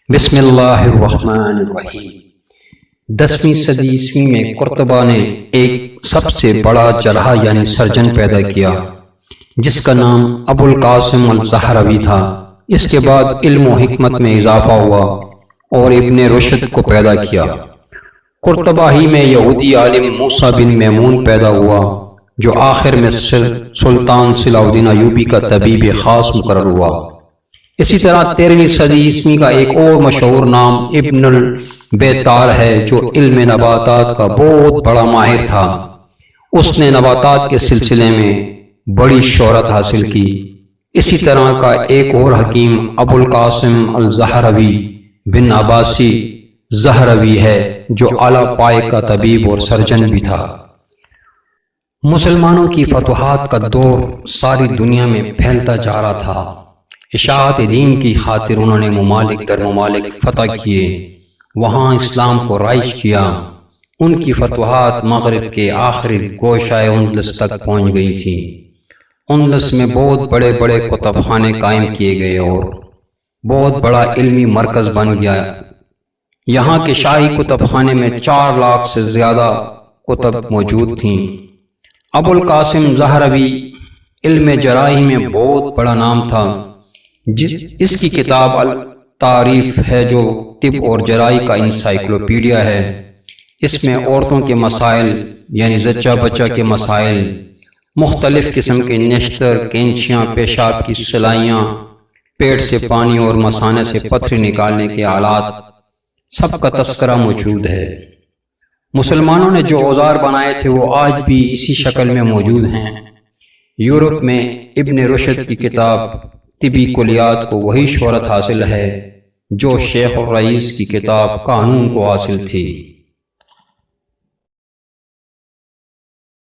بسم اللہ الرحمن الرحیم۔ 10ویں صدی عیسوی میں قرطبہ نے ایک سب سے بڑا جرح یعنی سرجن پیدا کیا جس کا نام ابو القاسم الزہروی تھا۔ اس کے بعد علم و حکمت میں اضافہ ہوا اور ابن رشد کو پیدا کیا۔ قرطبہ ہی میں یہودی عالم موسیٰ بن میمون پیدا ہوا جو آخر میں سلطان صلاح الدین ایوبی کا طبیب خاص مقرر ہوا۔ اسی طرح 13ویں صدی عیسوی کا ایک اور مشہور نام ابن البیتار ہے جو علم نباتات کا بہت بڑا ماہر تھا۔ اس نے نباتات کے سلسلے میں بڑی شہرت حاصل کی۔ اسی طرح کا ایک اور حکیم ابو القاسم الزہروی بن عباسی زہروی ہے جو اعلیٰ پائے کا طبیب اور سرجن بھی تھا۔ مسلمانوں کی فتوحات کا دور ساری دنیا میں پھیلتا جا رہا تھا۔ اشاعت دین کی خاطر انہوں نے ممالک در ممالک فتح کیے، وہاں اسلام کو رائج کیا۔ ان کی فتوحات مغرب کے آخری گوشہ اندلس تک پہنچ گئی تھی۔ اندلس میں بہت بڑے بڑے کتب خانے قائم کیے گئے اور بہت بڑا علمی مرکز بن گیا۔ یہاں کے شاہی کتب خانے میں 4 لاکھ سے زیادہ کتب موجود تھیں۔ ابو القاسم زہروی علم جراحی میں بہت بڑا نام تھا۔ اس کی کتاب التعریف ہے جو طب اور جراحی کا انسائکلوپیڈیا ہے۔ اس میں عورتوں کے مسائل یعنی زچہ بچہ کے مسائل، مختلف قسم کے نشتر، کینچیاں، پیشاب کی سلائیاں، پیٹ سے پانی اور مثانے سے پتھری نکالنے کے آلات، سب کا تذکرہ موجود ہے۔ مسلمانوں نے جو اوزار بنائے تھے وہ آج بھی اسی شکل میں موجود ہیں۔ یورپ میں ابن رشد کی کتاب طبی کلیات کو وہی شہرت حاصل ہے جو شیخ الرئیس کی کتاب قانون کو حاصل تھی۔